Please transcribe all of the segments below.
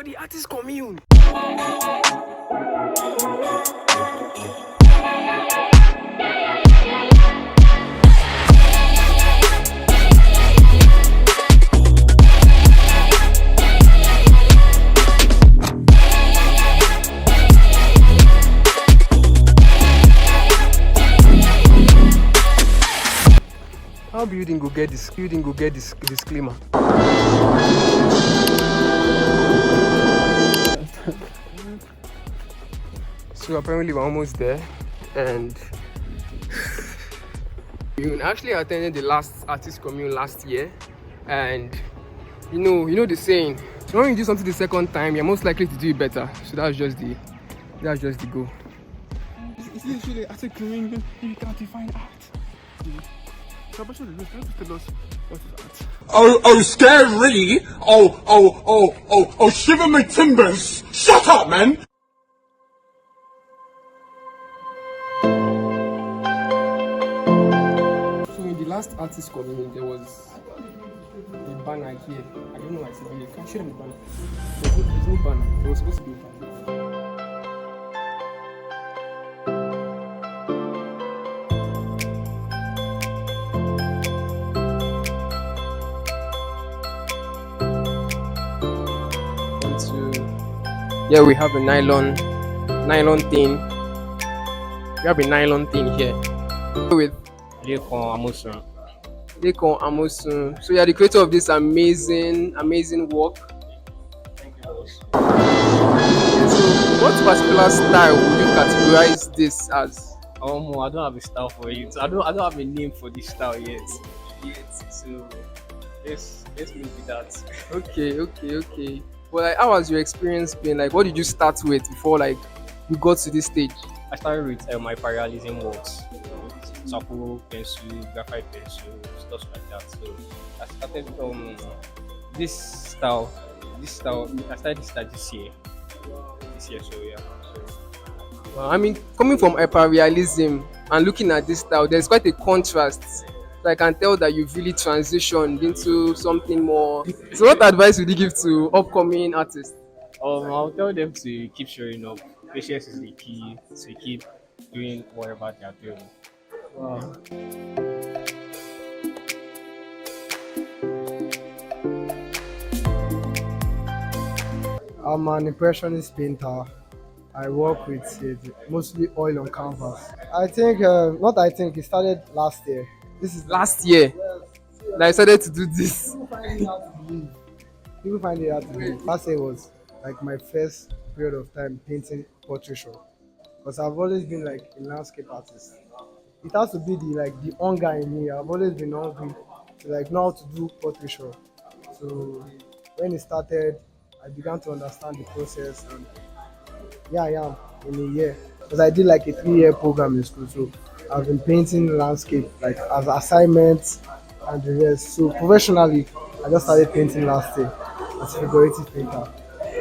the artist commune. How building go get this? Building go get this disclaimer. So apparently we're almost there, and we actually attended the last artist commune last year, and you know the saying: when you do something the second time, you're most likely to do it better. So that's just the goal. It's literally artist commune. You can't define art. Oh, scary! Oh, shiver my timbers! Shut up, man! So in the last artist commune, there was a banner here. I don't know why it's here. Can I show them the banner? There's no banner. There was supposed to be a banner. Yeah, we have a nylon thing. We have a nylon thing here with Lekon Amosun. So you are the creator of this amazing work. Thank you, boss. So what particular style would you categorize this as? I don't have a style for it. I don't have a name for this style yet. So let's leave it that. Okay. Well, like, how has your experience been? Like, what did you start with before, like, you got to this stage? I started with my parallelism works, sample pencil, graphite pencil, stuff like that. So I started this style. I started this style this year. So yeah. I mean, coming from hyperrealism and looking at this style, there's quite a contrast. So I can tell that you've really transitioned into something more. So what advice would you give to upcoming artists? I'll tell them to keep showing up. Patience is the key. To keep doing whatever they are doing. Wow. I'm an impressionist painter. I work with mostly oil on canvas. It started last year. This is Last year, that I started to do this. People find it hard to believe. Last year was like my first period of time painting portraiture, because I've always been like a landscape artist. It has to be the hunger in me. I've always been hungry to like know how to do portraiture. So when it started, I began to understand the process, and yeah, I am in a year, because I did like a 3-year program in school. So I've been painting landscape like as assignments and the rest. So professionally, I just started painting last year as a figurative painter.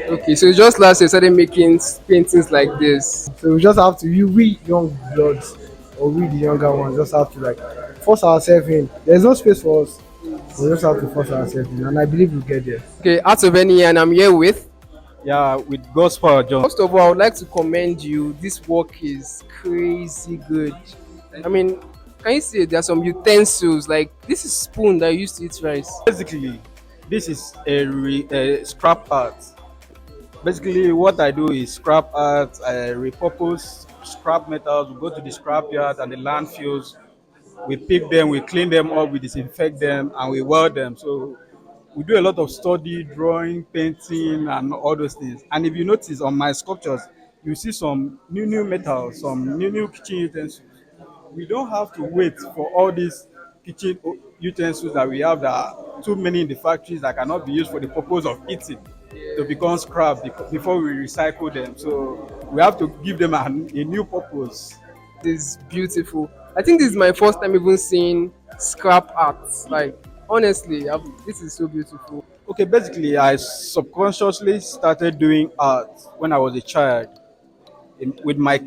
Okay, so just last year started making paintings like this. So we just have to, we young bloods or we the younger ones, just have to like force ourselves in. There's no space for us. We just have to force ourselves in, and I believe we'll get there. Okay, Art of Any, and I'm here with. Yeah, with gospel, John. First of all, I would like to commend you. This work is crazy good. I mean, can you see there are some utensils, like this is spoon that I used to eat rice. Basically, this is a scrap art. Basically, what I do is scrap art. I repurpose scrap metals. We go to the scrap yard and the landfills. We pick them, we clean them up, we disinfect them, and we weld them. So we do a lot of study, drawing, painting, and all those things. And if you notice on my sculptures, you see some new metals, some new kitchen utensils. We don't have to wait for all these kitchen utensils that we have that are too many in the factories that cannot be used for the purpose of eating to become scrap before we recycle them. So we have to give them a new purpose. This is beautiful. I think this is my first time even seeing scrap art. Like, honestly, this is so beautiful. Okay, basically, I subconsciously started doing art when I was a child with my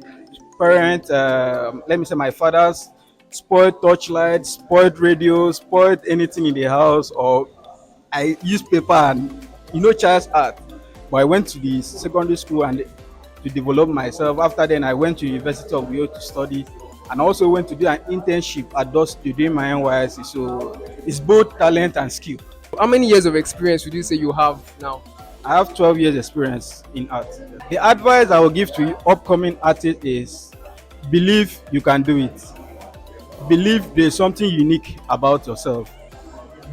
parents. Let me say my father's spoiled torchlights, spoiled radios, spoiled anything in the house, or I use paper and child's art. But I went to the secondary school and to develop myself. After then, I went to University of Wales to study, and I also went to do an internship at Dust during my NYSC. So it's both talent and skill. How many years of experience would you say you have now? I have 12 years experience in art. The advice I will give to upcoming artists is believe you can do it. Believe there's something unique about yourself.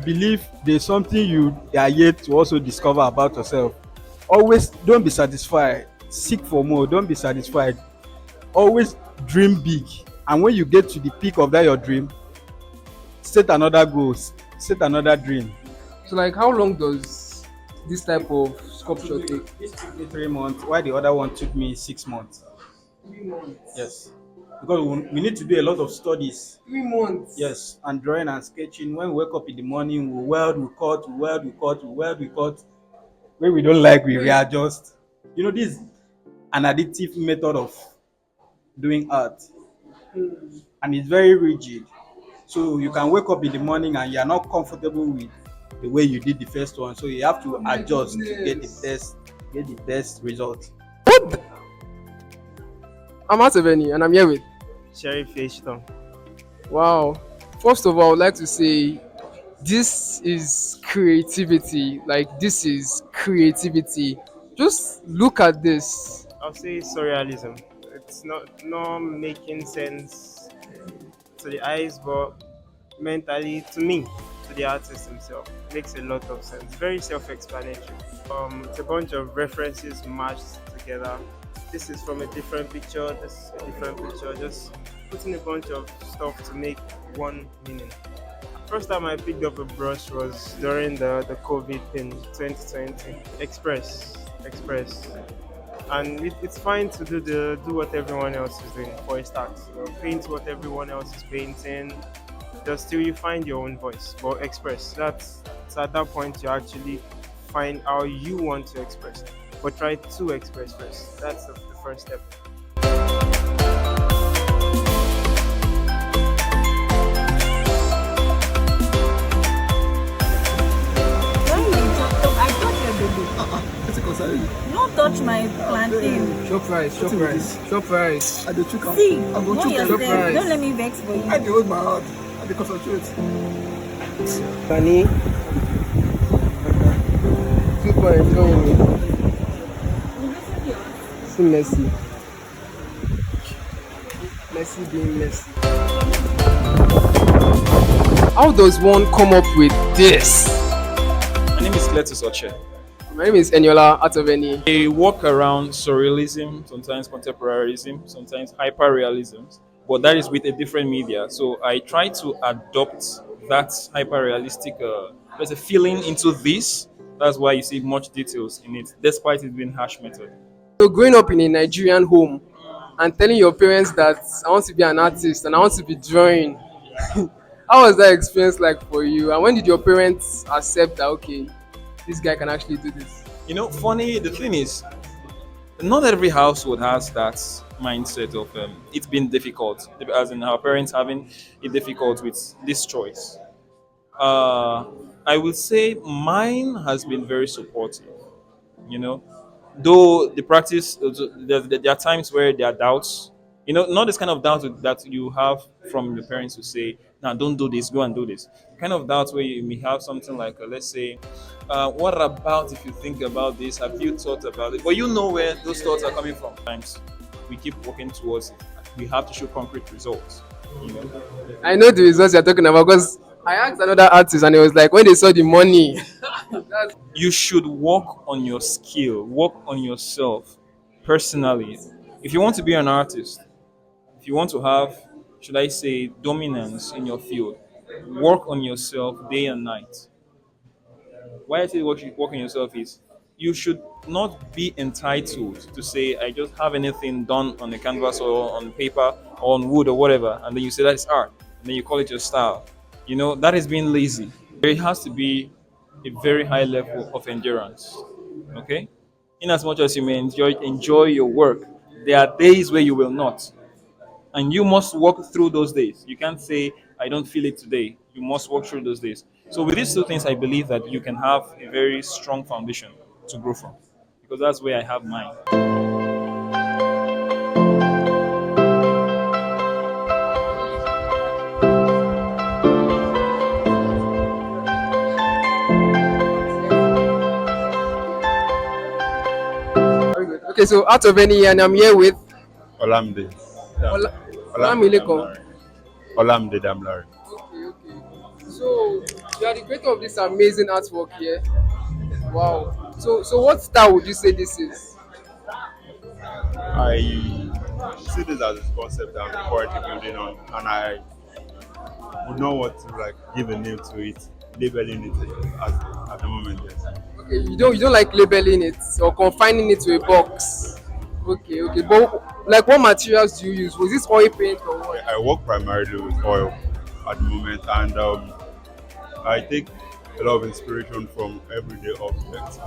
Believe there's something you are yet to also discover about yourself. Always don't be satisfied. Seek for more. Don't be satisfied. Always dream big. And when you get to the peak of that your dream, set another goal, set another dream. So, like, how long does this type of sculpture take? This took me 3 months, while the other one took me 6 months. 3 months. Yes. Because we need to do a lot of studies. 3 months. Yes, and drawing and sketching. When we wake up in the morning, we weld, we cut, we weld, we cut, we weld, we cut. When we don't like, we readjust. You know, this is an additive method of doing art, and it's very rigid. So you can wake up in the morning and you are not comfortable with the way you did the first one. So you have to adjust to get the best result. What? I'm Ataveni and I'm here with. Sheriff Ashton. Wow. First of all, I would like to say this is creativity. Like, this is creativity. Just look at this. I'll say surrealism. It's not making sense to the eyes, but mentally, to me, to the artist himself, makes a lot of sense. Very self-explanatory. It's a bunch of references mashed together. This is from a different picture. This is a different picture. Just putting a bunch of stuff to make one meaning. First time I picked up a brush was during the COVID in 2020. Express, and it's fine to do what everyone else is doing for a start. Paint what everyone else is painting. Just till you find your own voice. But express. That's at that point you actually find how you want to express. But try to express first. That's the first step. I touch your baby. What's it concern you? Don't touch my plantain. Shop rice, shop rice, shop rice. I dey chook am. See, I go know chook am. yourself. Don't let me vex for you. I dey hold my heart. I dey concentrate. Danny, super enjoying it. See Messi. Messi being Messi. How does one come up with this? My name is Cletus Oche. My name is Eniola Ataveni. I walk around surrealism, sometimes contemporaryism, sometimes hyperrealism, but that is with a different media. So I try to adopt that hyperrealistic, there's a feeling into this. That's why you see much details in it, despite it being hash method. So growing up in a Nigerian home and telling your parents that I want to be an artist and I want to be drawing, how was that experience like for you? And when did your parents accept that, okay, this guy can actually do this? You know, funny, the thing is, not every household has that mindset of it's been difficult, as in our parents having it difficult with this choice. I would say mine has been very supportive, you know, though the practice, there are times where there are doubts, you know, not this kind of doubt that you have from your parents who say, now don't do this, go and do this. Kind of doubts where you may have something like, let's say, what about if you think about this? Have you thought about it? But you know where those thoughts are coming from. Sometimes we keep working towards it. We have to show concrete results, you know. I know the results you're talking about because I asked another artist and it was like when they saw the money. You should work on your skill, work on yourself personally. If you want to be an artist, if you want to have, should I say, dominance in your field, work on yourself day and night. Why I say work on yourself is you should not be entitled to say, I just have anything done on the canvas or on paper or on wood or whatever, and then you say that is art, and then you call it your style. You know, that is being lazy. There has to be a very high level of endurance. Okay? In as much as you may enjoy your work, there are days where you will not. And you must walk through those days. You can't say, I don't feel it today. You must walk through those days. So with these two things, I believe that you can have a very strong foundation to grow from. because that's where I have mine. Very good. Okay, so out of any, and I'm here with Olamide. Ola, Olamide Olamileko. Damlari. Olamide Damlari. Okay, okay. So you are the creator of this amazing artwork here. Wow. So what style would you say this is? I see this as a concept I'm currently building on, and I would not want to like give a name to it, labeling it at the moment. Yes. Okay, you don't like labeling it or confining it to a box. Okay, okay. But like what materials do you use? Was this oil paint or what? I work primarily with oil at the moment, and I take a lot of inspiration from everyday objects,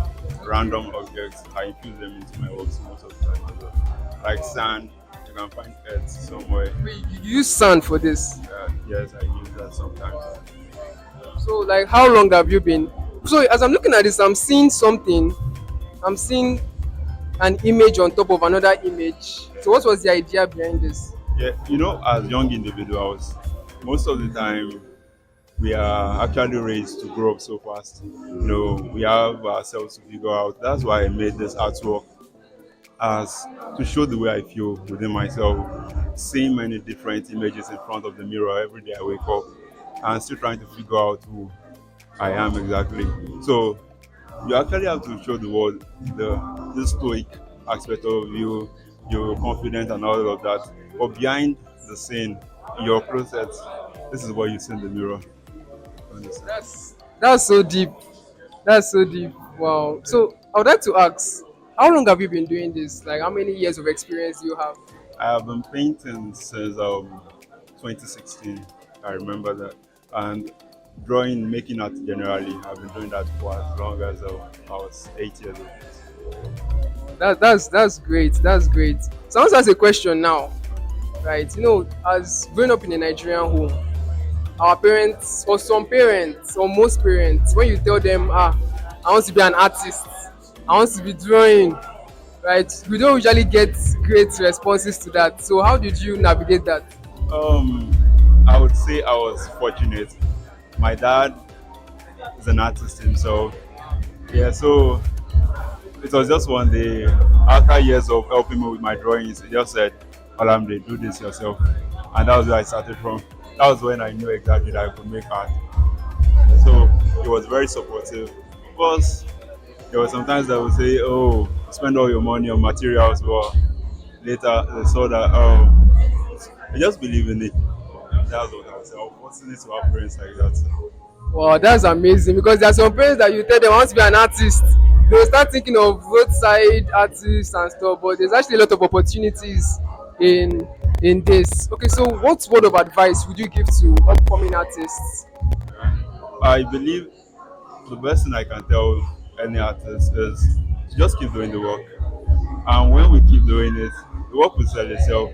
random objects. I infuse them into my works most of the time. As well. Like sand, you can find earth somewhere. Wait, you use sand for this. Yes, I use that sometimes. So like how long have you been? So as I'm looking at this, I'm seeing something. I'm seeing an image on top of another image. So what was the idea behind this? Yeah, as young individuals, most of the time we are actually raised to grow up so fast. We have ourselves to figure out. That's why I made this artwork as to show the way I feel within myself, seeing many different images in front of the mirror every day I wake up and still trying to figure out who I am exactly. So you actually have to show the world the stoic aspect of you, you're confident and all of that. But behind the scene, in your closet, this is what you see in the mirror. Understand? That's so deep. That's so deep. Wow. So I would like to ask, how long have you been doing this? Like how many years of experience do you have? I have been painting since 2016. I remember that. And drawing, making art generally, I've been doing that for as long as I was 8 years old. That's great. That's great. So I want to ask a question now, right? As growing up in a Nigerian home, our parents, or some parents, or most parents, when you tell them, I want to be an artist, I want to be drawing, right? We don't usually get great responses to that. So how did you navigate that? I would say I was fortunate. My dad is an artist himself. Yeah, so it was just one day, after years of helping me with my drawings, he just said, Olamide, do this yourself. And that was where I started from. That was when I knew exactly that I could make art. So he was very supportive. Of course, there were sometimes that would say, oh, spend all your money on materials, but later they saw that, I just believe in it. That's what I was saying. I was fortunate to have parents like that. Wow, that's amazing because there are some parents that you tell them I want to be an artist. They'll start thinking of roadside artists and stuff, but there's actually a lot of opportunities in this. Okay, so what word of advice would you give to upcoming artists? I believe the best thing I can tell any artist is to just keep doing the work. And when we keep doing it, the work will sell itself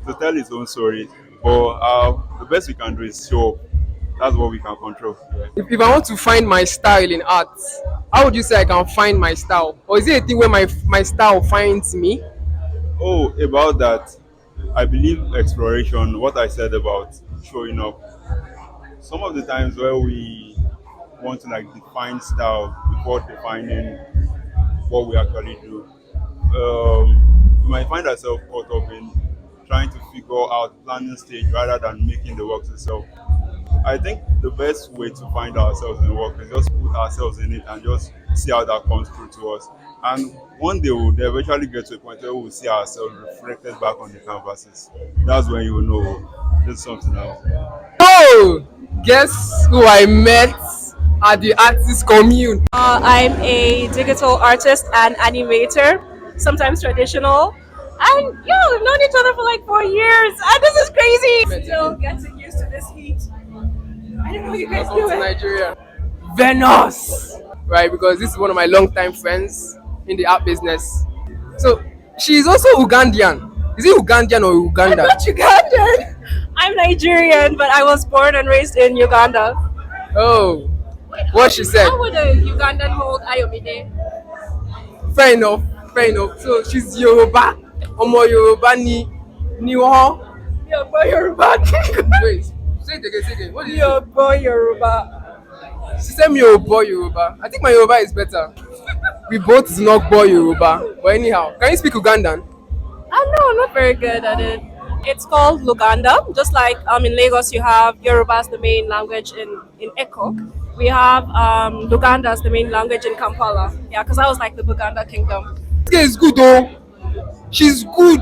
to tell its own story. But the best we can do is show up. That's what we can control. Yeah. If I want to find my style in art, how would you say I can find my style? Or is it a thing where my style finds me? Oh, about that, I believe exploration, what I said about showing up. Some of the times where we want to like define style before defining what we actually do, we might find ourselves caught up in trying to figure out planning stage rather than making the works itself. I think the best way to find ourselves in work is just put ourselves in it and just see how that comes through to us. And one day we'll eventually get to a point where we'll see ourselves reflected back on the canvases. That's when you will know there's something else. Oh, guess who I met at the artist commune? I'm a digital artist and animator, sometimes traditional. And yeah, we've known each other for like 4 years. And this is crazy. Still getting used to this heat. I don't know what you guys Welcome to doing. Nigeria. Venus! Right, because this is one of my longtime friends in the art business. So she is also Ugandan. Is it Ugandan or I'm Uganda? not Ugandan. I'm Nigerian, but I was born and raised in Uganda. Oh, what she said. How would a Ugandan hold Ayomide? Fair enough. Fair enough. So she's Yoruba. Omo Yoruba ni wọ́n. Your boy Yoruba. Wait. Say it again. Say it again. What did you Your boy Yoruba. say? She said me Yoruba. I think my Yoruba is better. We both do not boy Yoruba. But anyhow, can you speak Ugandan? No, I'm not very good at it. It's called Luganda. Just like in Lagos, you have Yoruba as the main language in Eko. We have Luganda as the main language in Kampala. Yeah, because I was like the Buganda kingdom. This girl is good though. She's good.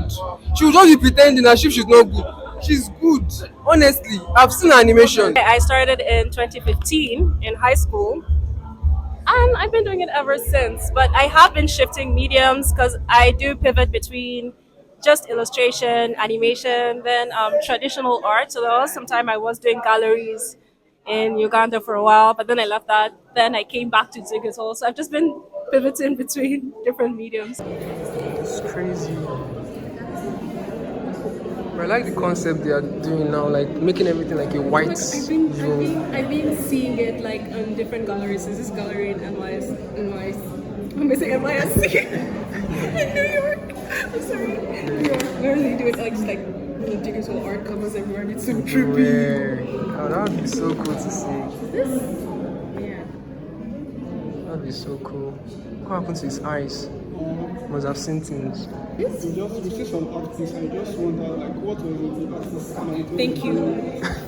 She will just be pretending as if she's not good. She's good. Honestly, I've seen her animation. I started in 2015 in high school, and I've been doing it ever since. But I have been shifting mediums because I do pivot between just illustration, animation, then traditional art. So there was some time I was doing galleries in Uganda for a while, but then I left that. Then I came back to digital. So I've just been pivoting between different mediums. It's crazy. I like the concept they are doing now, like making everything like a white room. I've been seeing it like on different galleries. There's this gallery in I'm missing NYSC in New York. I'm sorry. New York. Where they do it like just like digital art covers everywhere. It's so trippy. Oh, that would be so cool to see. This, yeah. That would be so cool. What happened to his eyes? Must have seen things. We see some art piece and just wonder like what was the artist's mind? Thank you.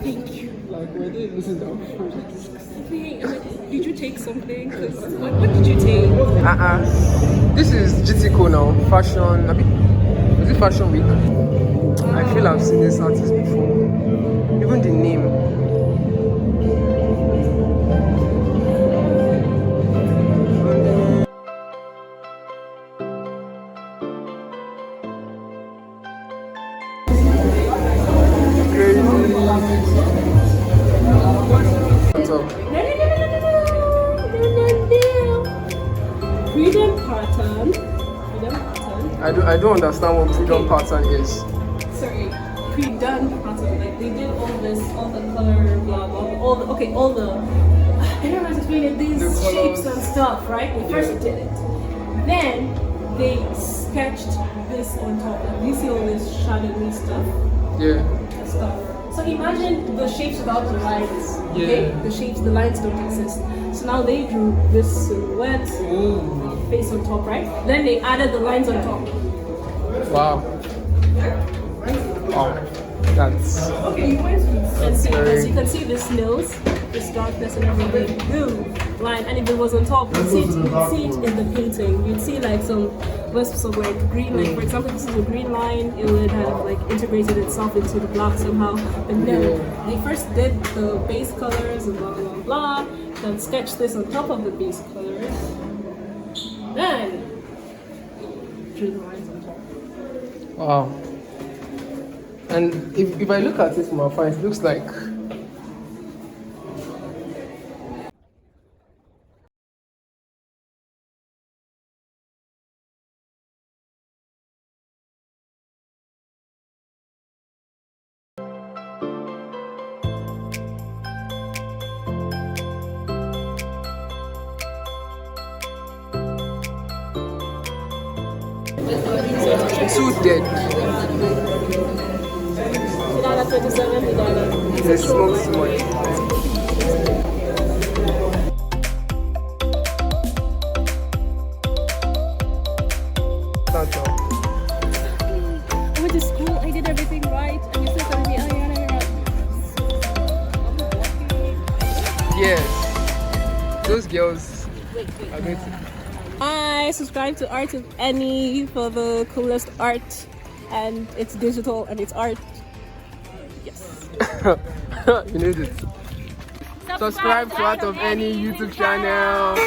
Thank you. Like were they losing their phone? Did you take something? What did you take? This is GTCO now. Fashion. Is it Fashion Week? I feel I've seen this artist before. Even the name. Freedom pattern. I don't understand what freedom pattern is. Sorry, pre-done pattern. Like they did all this, all the color, blah blah, all the. I don't know how to explain it. These shapes and stuff, right? They first did it. Then they sketched this on top. Like you see all this shadowy stuff. Yeah. Stuff. So imagine the shapes without the lines. Okay? The lines don't exist. So now they drew this silhouette, face on top, right? Then they added the lines on top. Wow. Wow. That's And see, as you can see the snails, this darkness and everything. Boom, line. And if it was on top, you'd see it in the painting. You'd see like some wisps of like green. Like for example, this is a green line. It would have like integrated itself into the black somehow. And then they first did the base colors and blah blah blah. Then sketched this on top of the base colors. Then drew the lines on top. wow. And if I look at it from afar, it looks like too dead. Vidala 27, Vidala. They smoke too much. That's all. I went to school, I did everything right, and you still telling me, Yes. Those girls are going to. I subscribe to Art of Any for the coolest art, and it's digital and it's art. Yes. You need it. Subscribe to Art of Any YouTube channel.